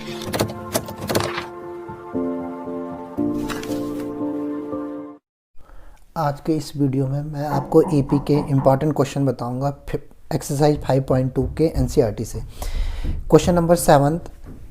आज के इस वीडियो में मैं आपको एपी के इम्पॉर्टेंट क्वेश्चन बताऊंगा एक्सरसाइज 5.2 के एनसीईआरटी से। क्वेश्चन नंबर 7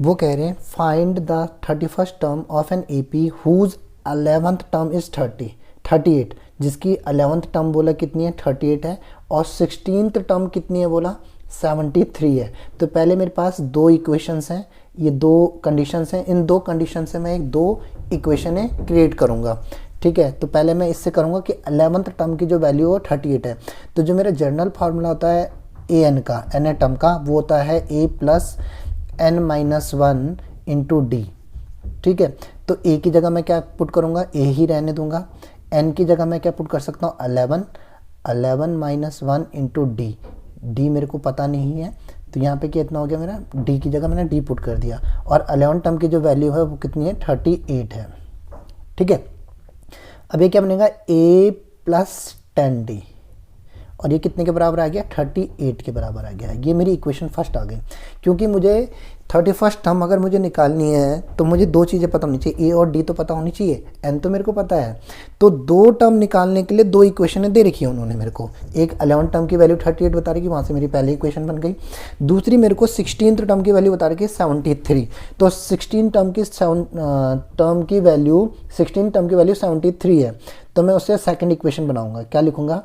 वो कह रहे हैं find the 31st term of an AP whose 11th term is 38, जिसकी 11th टर्म बोला कितनी है 38 है, और 16th टर्म कितनी है बोला 73 है। तो पहले मेरे पास दो इक्वेशंस हैं, ये दो कंडीशंस हैं, इन दो कंडीशन से मैं दो इक्वेशन क्रिएट करूँगा। ठीक है, तो पहले मैं इससे करूँगा कि 11th टर्म की जो वैल्यू है 38 है। तो जो मेरा जनरल फार्मूला होता है ए एन का, एन टर्म का, वो होता है a plus n minus one into d. ठीक है, तो ए की जगह मैं क्या पुट करूँगा, ए ही रहने दूंगा। एन की जगह मैं क्या पुट कर सकता हूँ 11 minus one into D. D मेरे को पता नहीं है, तो यहाँ पे कितना हो गया मेरा, डी की जगह मैंने डी पुट कर दिया, और 11 टर्म की जो वैल्यू है वो कितनी है 38 है। ठीक है, अब ये क्या बनेगा a प्लस 10d, और ये कितने के बराबर आ गया 38 के बराबर आ गया। ये मेरी इक्वेशन फर्स्ट आ गई। क्योंकि मुझे 31st टर्म अगर मुझे निकालनी है तो मुझे दो चीज़ें पता होनी चाहिए, a और d तो पता होनी चाहिए, n तो मेरे को पता है। तो दो टर्म निकालने के लिए दो इक्वेशनें दे रखी है उन्होंने मेरे को। एक 11 टर्म की वैल्यू 38 बता रही है, वहाँ से मेरी पहली इक्वेशन बन गई। दूसरी मेरे को 16th टर्म की वैल्यू बता रही है 73। तो 16 टर्म की वैल्यू 73 है। तो मैं उससे सेकेंड इक्वेशन बनाऊंगा। क्या लिखूंगा,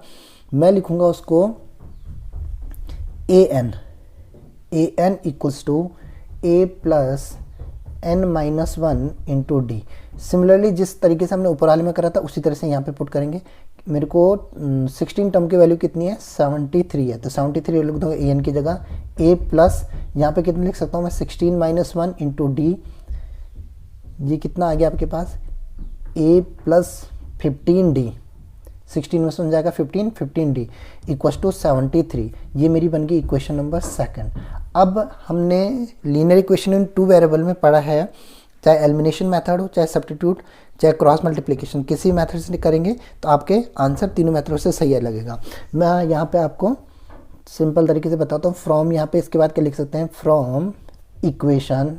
मैं लिखूंगा उसको a n equals to a plus n minus one into d. Similarly जिस तरीके से हमने ऊपर वाले में करा था उसी तरह से यहाँ पे पुट करेंगे। मेरे को 16 टर्म की वैल्यू कितनी है 73 है, तो 73 लिख दूंगा ए एन की जगह, ए प्लस यहाँ पे कितने लिख सकता हूँ मैं 16 माइनस वन इंटू डी। ये कितना आ गया आपके पास ए प्लस 15d, 16 में सुन जाएगा 15d इक्वस टू 73। ये मेरी बन गई इक्वेशन नंबर सेकंड। अब हमने linear equation in two variable में पढ़ा है, चाहे एलिमिनेशन मेथड हो, चाहे सब्स्टिट्यूट, चाहे क्रॉस मल्टीप्लिकेशन, किसी मेथड से करेंगे तो आपके आंसर तीनों मेथडों से सही लगेगा। मैं यहाँ पे आपको सिंपल तरीके से बताता हूँ। फ्रॉम यहाँ पे इसके बाद क्या लिख सकते हैं, from equation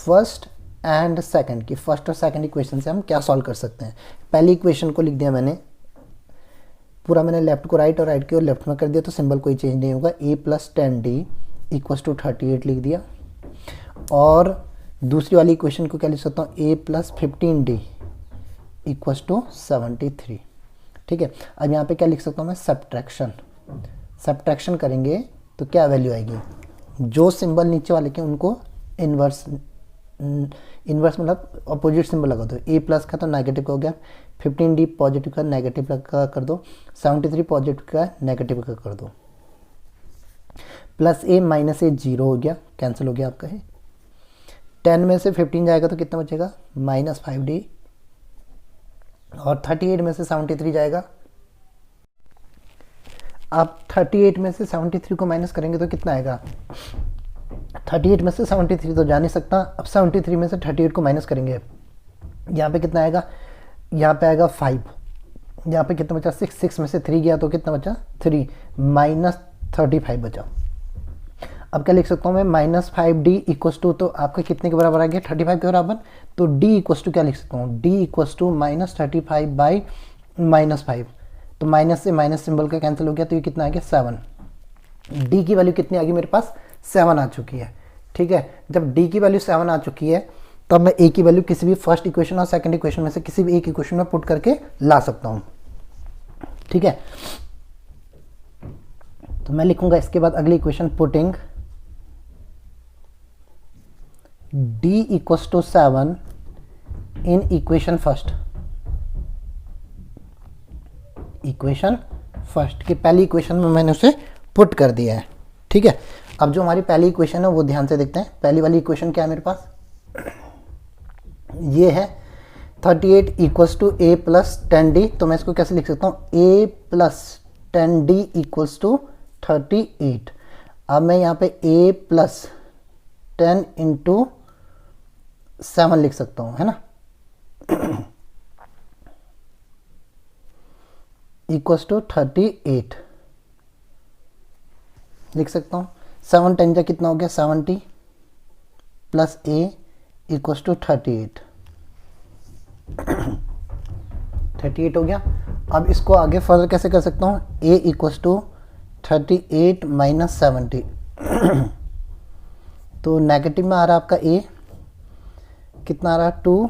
first and second की, फर्स्ट और सेकंड इक्वेशन से हम क्या सॉल्व कर सकते हैं। पहली इक्वेशन को लिख दिया मैंने, पूरा मैंने लेफ्ट को राइट और राइट की ओर लेफ्ट में कर दिया, तो सिंबल कोई चेंज नहीं होगा। ए प्लस 10d इक्वस टू 38 लिख दिया। और दूसरी वाली इक्वेशन को क्या लिख सकता हूँ, ए प्लस 15d इक्वस टू 73। ठीक है, अब यहाँ पे क्या लिख सकता हूँ मैं, सब्ट्रैक्शन करेंगे तो क्या वैल्यू आएगी, जो सिंबल नीचे वाले के उनको इन्वर्स मतलब अपोजिट सिंबल लगा दो। ए प्लस का तो नेगेटिव का हो गया, 15d पॉजिटिव का नेगेटिव का कर दो, 73 पॉजिटिव का नेगेटिव का कर दो, प्लस ए माइनस ए 0 हो गया, कैंसिल हो गया आपका है। 10 में से 15 जाएगा तो कितना बचेगा माइनस 5d, और 38 में से 73 जाएगा। आप 38 में से 73 को माइनस करेंगे तो कितना आएगा, 38 में से 73 तो जा नहीं सकता। अब 73 में से 38 को माइनस करेंगे, यहाँ पे कितना आएगा, यहाँ पे आएगा 5, यहाँ पे कितना बचा 6 में से 3 गया तो कितना बचा 3, माइनस 35 बचा। अब क्या लिख सकता हूँ मैं, माइनस 5d इक्वस टू, तो आपका कितने के बराबर आ गया 35 के बराबर। तो d इक्वस टू क्या लिख सकता हूँ, d equals to minus 35 by minus 5, तो माइनस से माइनस सिंबल का कैंसिल हो गया, तो ये कितना आ गया 7। d की वैल्यू कितनी आ गई मेरे पास 7 आ चुकी है। ठीक है, जब d की वैल्यू 7 आ चुकी है तब मैं a की वैल्यू किसी भी फर्स्ट इक्वेशन और सेकंड इक्वेशन में से किसी भी एक इक्वेशन में पुट करके ला सकता हूं। ठीक है, तो मैं लिखूंगा इसके बाद अगली equation, putting d equals to 7 in equation first की पहली इक्वेशन में मैंने उसे पुट कर दिया है। ठीक है, अब जो हमारी पहली इक्वेशन है वो ध्यान से देखते हैं। पहली वाली इक्वेशन क्या है मेरे पास, ये है 38 equals to a plus 10d। तो मैं इसको कैसे लिख सकता हूँ, a plus 10d equals to 38। अब मैं यहाँ पे a प्लस 10 इंटू 7 लिख सकता हूँ, है ना, इक्वल्स टू 38 लिख सकता हूँ। 7 10 जा कितना हो गया 70 प्लस ए इक्वल्स टू 38 38 हो गया। अब इसको आगे फर्दर कैसे कर सकता हूँ, ए इक्वल्स टू 38 माइनस 70 तो नेगेटिव में आ रहा है आपका ए, कितना आ रहा है 2,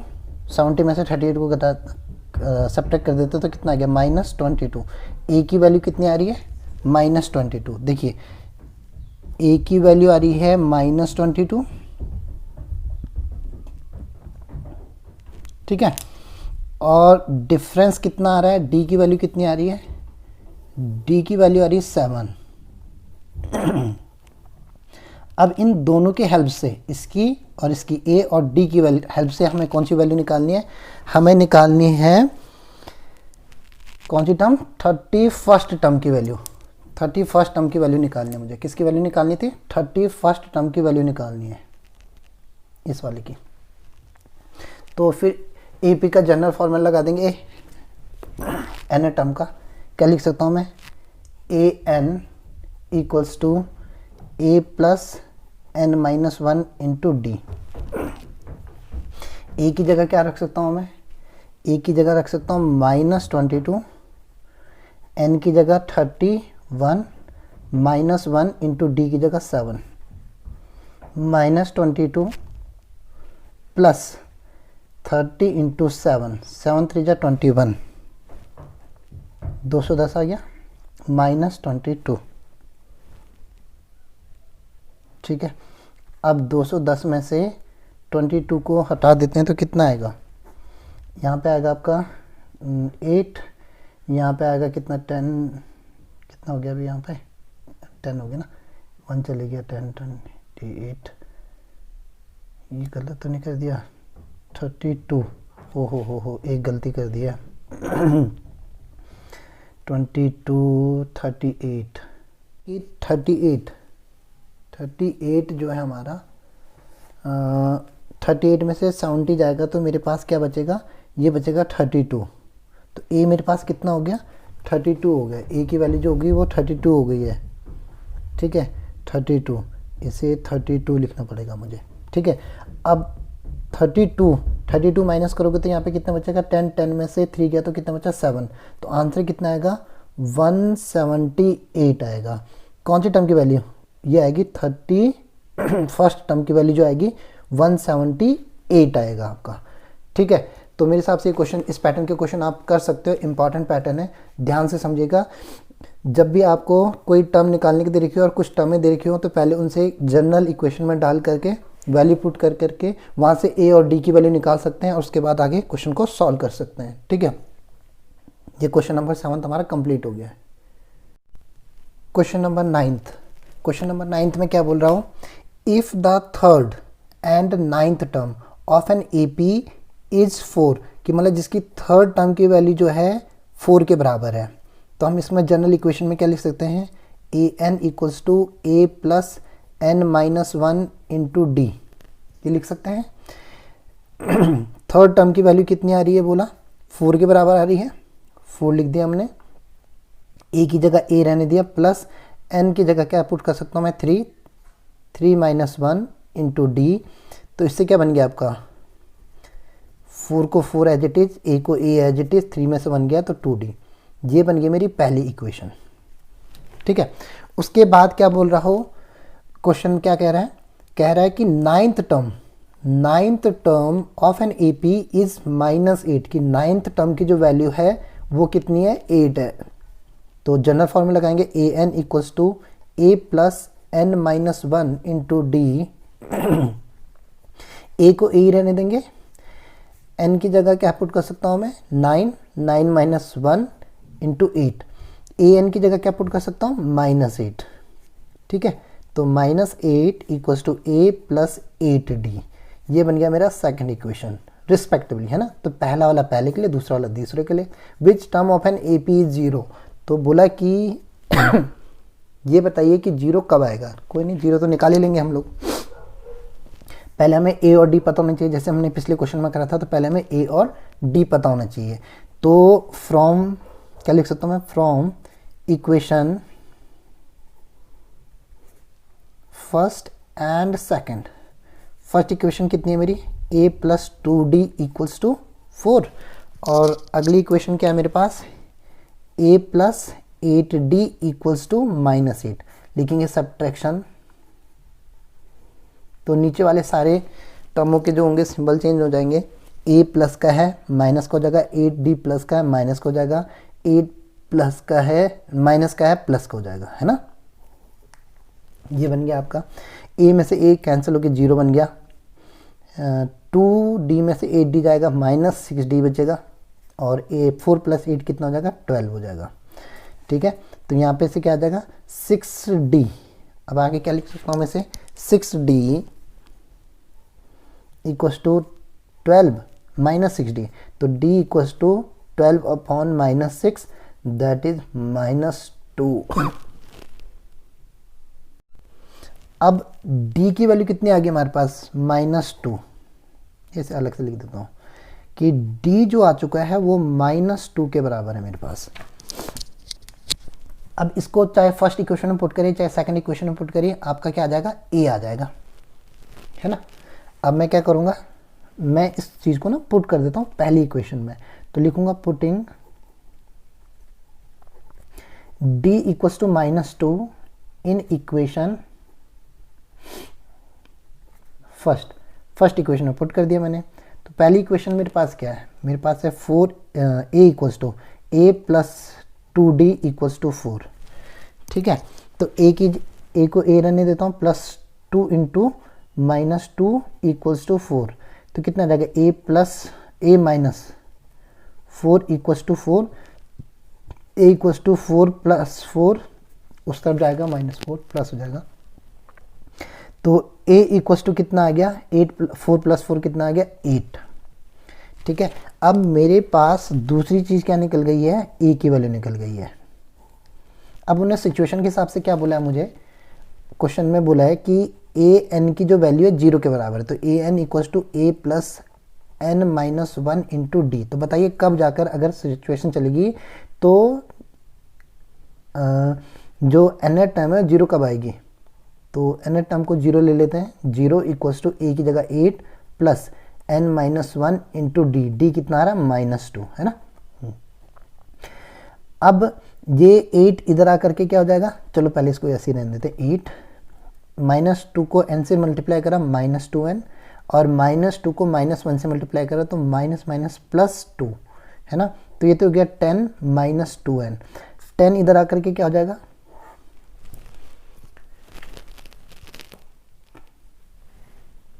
70 में से 38 को सब्ट्रैक्ट कर देते तो कितना आ गया -22। ए की वैल्यू कितनी आ रही है -22। देखिए ए की वैल्यू आ रही है -22, ठीक है, और डिफरेंस कितना आ रहा है, डी की वैल्यू कितनी आ रही है, डी की वैल्यू आ रही है 7। अब इन दोनों के हेल्प से, इसकी और इसकी ए और डी की वैल्यू हेल्प से हमें कौन सी वैल्यू निकालनी है, हमें निकालनी है कौन सी टर्म, 31st टर्म की वैल्यू। 31st टर्म की वैल्यू निकालनी है मुझे, किसकी वैल्यू निकालनी थी, 31st टर्म की वैल्यू निकालनी है, इस वाले की। तो फिर एपी का जनरल फॉर्मूला लगा देंगे एन टर्म का। क्या लिख सकता हूँ मैं, a n equals to a plus n minus 1 into d. A की जगह क्या रख सकता हूँ मैं, ए की जगह रख सकता हूँ -22, एन की जगह 31 माइनस 1 इंटू डी की जगह 7, -22 प्लस 30 इंटू 7, 7 3 जा 21, 210 आ गया -22, ठीक है। अब 210 में से 22 को हटा देते हैं तो कितना आएगा, यहाँ पे आएगा आपका 8, यहाँ पे आएगा कितना 10, कितना हो गया अभी यहाँ पे 10 हो गया ना, 1 चले गया 10 28, ये गलत तो नहीं कर दिया, 32, हो एक गलती कर दिया 22 38 जो है हमारा 38 में से 70 जाएगा तो मेरे पास क्या बचेगा, ये बचेगा 32। तो ए मेरे पास कितना हो गया 32 हो गया, ए की वैल्यू जो होगी वो 32 हो गई है, ठीक है 32, इसे 32 लिखना पड़ेगा मुझे, ठीक है। अब 32 माइनस करोगे तो यहाँ पे कितना बचेगा 10 में से 3 गया तो कितना बचा 7, तो आंसर कितना आएगा 178 आएगा। कौन सी टर्म की वैल्यू, ये आएगी 31st टर्म की वैल्यू जो आएगी 178 आएगा आपका, ठीक है। तो मेरे हिसाब से ये क्वेश्चन, इस पैटर्न के क्वेश्चन आप कर सकते हो, इंपॉर्टेंट पैटर्न है, ध्यान से समझिएगा। जब भी आपको कोई टर्म निकालने की दे रखी हो और कुछ टर्में दे रखी हो तो पहले उनसे जनरल इक्वेशन में डाल करके वैल्यू पुट कर करके वहाँ से ए और डी की वैल्यू निकाल सकते हैं और उसके बाद आगे क्वेश्चन को सॉल्व कर सकते हैं, ठीक है। ये क्वेश्चन नंबर 7 हमारा कंप्लीट हो गया है। क्वेश्चन नंबर 9th में क्या बोल रहा हूँ, if the third and 9th term of an AP is 4, कि मतलब जिसकी थर्ड टर्म की वैल्यू जो है 4 के बराबर है, तो हम इसमें जनरल इक्वेशन में क्या लिख सकते हैं, a n equals to a plus n minus 1 into d, ये लिख सकते हैं। थर्ड टर्म की वैल्यू कितनी आ रही है, बोला 4 के बराबर आ रही है, 4 लिख दिया हमने, ए की जगह ए रहने दिया, प्लस एन की जगह क्या पुट कर सकता हूँ मैं 3 माइनस 1 इंटू डी, तो इससे क्या बन गया आपका 4 को 4 एज इट इज, ए को ए एज इट इज, 3 में से 1 गया तो 2d, ये बन गई मेरी पहली इक्वेशन, ठीक है। उसके बाद क्या बोल रहा हो, क्वेश्चन क्या कह रहा है, कह रहा है कि 9th term of an AP is -8, की 9th टर्म की जो वैल्यू है वो कितनी है 8 है। तो जनरल फॉर्मूला लगाएंगे a n equals to a plus n minus 1 into d, a को ए रहने देंगे, एन की जगह क्या पुट कर सकता हूँ मैं 9 माइनस 1 इंटू 8, ए एन की जगह क्या पुट कर सकता हूँ -8, ठीक है। तो -8 equals to a plus 8d, ये बन गया मेरा सेकंड इक्वेशन रिस्पेक्टिवली, है ना। तो पहला वाला पहले के लिए, दूसरा वाला दूसरे के लिए। Which term of an A P 0, तो बोला कि ये बताइए कि 0 कब आएगा, कोई नहीं 0 तो निकाल ही लेंगे हम लोग। पहले हमें ए और डी पता होना चाहिए, जैसे हमने पिछले क्वेश्चन में करा था, तो पहले हमें ए और डी पता होना चाहिए। तो फ्रॉम क्या लिख सकता हूँ मैं, from equation first and second. First equation कितनी है मेरी, a plus 2d equals to 4, और अगली इक्वेशन क्या है मेरे पास, a plus 8d equals to -8। लिखेंगे सब्ट्रैक्शन, तो नीचे वाले सारे टर्मों के जो होंगे सिंबल चेंज हो जाएंगे। a प्लस का है माइनस का हो जाएगा, 8d प्लस का है माइनस का हो जाएगा, 8 प्लस का है माइनस का है प्लस का हो जाएगा, है ना। ये बन गया आपका, a में से a कैंसिल होकर 0 बन गया, 2d में से 8d जाएगा, -6d बचेगा, और 4 प्लस 8 कितना हो जाएगा, 12 हो जाएगा। ठीक है, तो यहाँ पे से क्या आ जाएगा 6d। अब आगे क्या लिख सकता हूँ मैं से, 6d equals to 12 minus 6d, तो d equals to 12 upon -6, that is -2। अब d की वैल्यू कितनी आ गई हमारे पास, -2। ऐसे अलग से लिख देता हूँ कि d जो आ चुका है वो -2 के बराबर है मेरे पास। अब इसको चाहे फर्स्ट इक्वेशन में पुट करिए चाहे सेकंड इक्वेशन में पुट करिए, आपका क्या आ जाएगा, a आ जाएगा, है ना। अब मैं क्या करूँगा, मैं इस चीज़ को ना पुट कर देता हूँ पहली इक्वेशन में, तो लिखूँगा putting d equals to -2 in equation first equation में पुट कर दिया मैंने। तो पहली इक्वेशन मेरे पास क्या है, मेरे पास है 4a equals to a plus 2d equals to 4। ठीक है, तो a को a रहने देता हूँ, +2 इंटू -2 इक्वल्स टू 4, तो कितना जाएगा, a plus a minus 4 equals to 4, a equals to 4 plus 4, उस तरफ जाएगा -4 प्लस हो जाएगा, तो a इक्वल्स टू कितना आ गया, 4 प्लस 4 कितना आ गया, 8। ठीक है, अब मेरे पास दूसरी चीज़ क्या निकल गई है, a की वैल्यू निकल गई है। अब उन्हें सिचुएशन के हिसाब से क्या बोला है, मुझे क्वेश्चन में बोला है कि a n की जो वैल्यू है 0 के बराबर है, तो a n equals to a plus n minus 1 into d. तो बताइए कब जाकर अगर सिचुएशन चलेगी तो जो n टर्म है 0 कब आएगी, तो n टर्म को 0 ले लेते हैं, 0 इक्वल्स टू a की जगह 8 plus n minus 1 into D, D कितना आ रहा है, -2, है ना। अब ये 8 इधर आकर के क्या हो जाएगा, चलो पहले इसको ऐसे ही रहने देते, 8 -2 को n से मल्टीप्लाई करा -2n, और -2 को -1 से मल्टीप्लाई करा तो +2, है ना। तो ये तो हो गया 10 -2n, 10 इधर आकर के क्या हो जाएगा,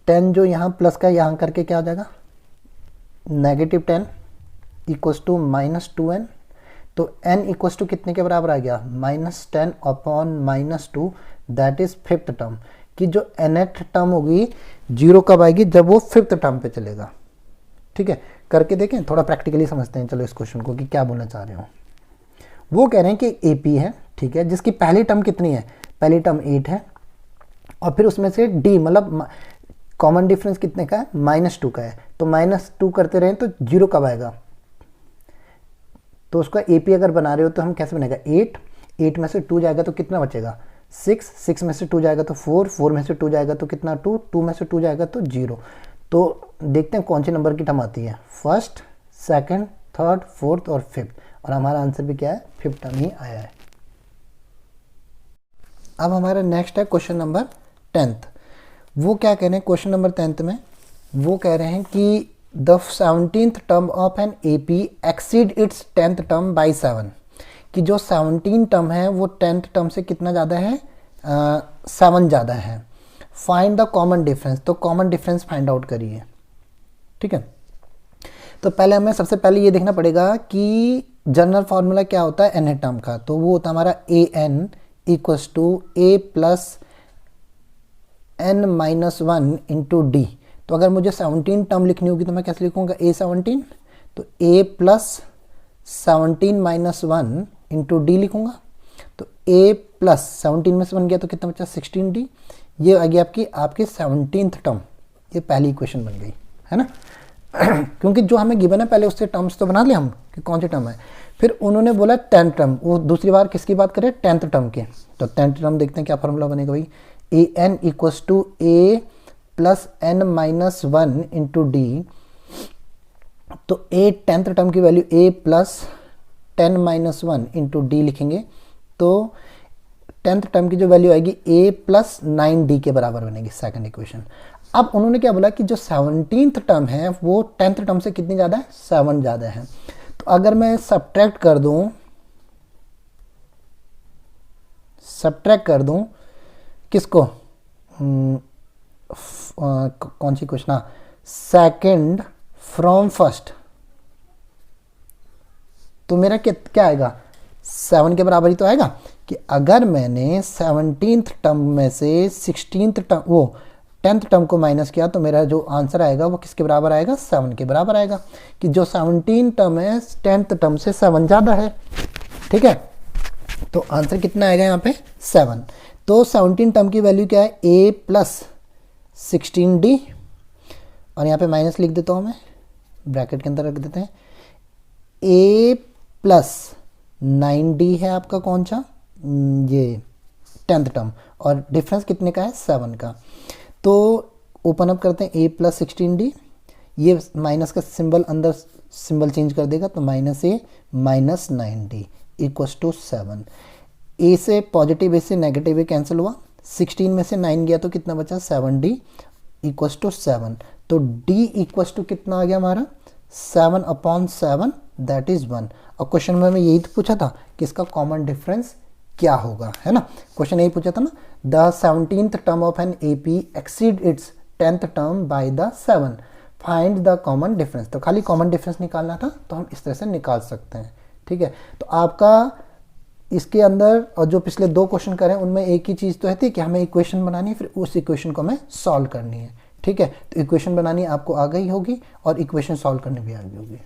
10 जो यहाँ प्लस का यहाँ करके क्या हो जाएगा, -10 इक्वल्स टू -2n, तो n इक्वल्स टू कितने के बराबर आ गया, -10 upon -2, that is 5th term. कि जो nth टर्म होगी 0 कब आएगी, जब वो 5th टर्म पे चलेगा। ठीक है, करके देखें, थोड़ा प्रैक्टिकली समझते हैं चलो इस क्वेश्चन को कि क्या बोलना चाह रहे हो। वो कह रहे हैं कि AP है, ठीक है, जिसकी पहली टर्म कितनी है, पहली टर्म 8 है, और फिर उसमें से D मतलब कॉमन डिफरेंस कितने का है, -2 का है, तो -2 करते रहें तो 0 कब आएगा, तो उसका AP अगर बना रहे हो तो हम कैसे बनेगा, 8 में से 2 जाएगा तो कितना बचेगा, 6 में से 2 जाएगा तो 4 में से 2 जाएगा तो कितना, 2 में से 2 जाएगा तो 0। तो देखते हैं कौन से नंबर की टर्म आती है, फर्स्ट, सेकंड, थर्ड, फोर्थ और फिफ्थ, और हमारा आंसर भी क्या है, 5th टर्म ही आया है। अब हमारा नेक्स्ट है क्वेश्चन नंबर 10th। वो क्या कह रहे हैं क्वेश्चन नंबर 10th में, वो कह रहे हैं कि the 17th term of an AP exceed its 10th term by 7, कि जो 17 टर्म है वो 10th टर्म से कितना ज़्यादा है, 7 ज़्यादा है। फाइंड द कॉमन डिफरेंस, तो कॉमन डिफरेंस फाइंड आउट करिए। ठीक है, तो पहले हमें सबसे पहले ये देखना पड़ेगा कि जनरल फार्मूला क्या होता है nth टर्म का, तो वो होता है हमारा an equals to a plus n minus 1 into d. तो अगर मुझे 17 टर्म लिखनी होगी तो मैं कैसे लिखूंगा, a17, तो a plus 17 minus 1 into D लिखूंगा, तो a प्लस 17 में से 1 गया तो कितना बचा, 16d। ये आ गई आपकी 17th टर्म, ये पहली इक्वेशन बन गई, है ना। क्योंकि जो हमें गिवन है पहले उससे टर्म्स तो बना लिया हम कि कौन सी टर्म है। फिर उन्होंने बोला 10th टर्म, वो दूसरी बार किसकी बात करें, 10th टर्म के, तो 10th टर्म देखते हैं क्या फॉर्मूला बनेगा भाई, a n equals to a plus n minus 1 into d, तो ए 10th टर्म की वैल्यू ए प्लस 10 माइनस 1 इंटू डी लिखेंगे, तो 10th टर्म की जो वैल्यू आएगी ए प्लस 9d के बराबर बनेगी, सेकंड इक्वेशन। अब उन्होंने क्या बोला कि जो 17th टर्म है वो 10th टर्म से कितनी ज़्यादा है, 7 ज़्यादा है। तो अगर मैं सब्ट्रैक्ट कर दूं किसको, कौन सी क्वेश्चन, सेकंड फ्रॉम फर्स्ट, तो मेरा क्या आएगा, 7 के बराबर ही तो आएगा। कि अगर मैंने 17th टर्म में से 16th टर्म वो 10th टर्म को माइनस किया तो मेरा जो आंसर आएगा वो किसके बराबर आएगा, 7 के बराबर आएगा। कि जो 17 टर्म है 10th टर्म से 7 ज़्यादा है, ठीक है। तो आंसर कितना आएगा यहाँ पे, 7। तो 17 टर्म की वैल्यू क्या है, a प्लस 16d, और यहाँ पे माइनस लिख देता हूँ मैं, ब्रैकेट के अंदर रख देते हैं, a प्लस 9d है आपका कौन सा, ये 10th टर्म, और डिफरेंस कितने का है, 7 का। तो ओपन अप करते हैं, a प्लस 16d, ये माइनस का सिंबल अंदर सिंबल चेंज कर देगा, तो minus a minus 9d equals to 7। a से पॉजिटिव, a से नेगेटिव ए कैंसिल हुआ, 16 में से 9 गया तो कितना बचा, 7d इक्वल्स टू 7। तो d इक्वल्स टू कितना आ गया हमारा, 7/7, दैट इज 1। और क्वेश्चन में यही तो पूछा था कि इसका कॉमन डिफरेंस क्या होगा, है ना। क्वेश्चन यही पूछा था ना, the 17th term of an AP exceed its 10th term by the 7, find the common difference. तो खाली कॉमन डिफरेंस निकालना था, तो हम इस तरह से निकाल सकते हैं, ठीक है। तो आपका इसके अंदर और जो पिछले 2 क्वेश्चन करें उनमें एक ही चीज़ तो है थी कि हमें इक्वेशन बनानी है, फिर उस इक्वेशन को हमें सॉल्व करनी है, ठीक है। तो इक्वेशन बनानी आपको आ गई होगी और इक्वेशन सॉल्व करनी भी आ गई होगी।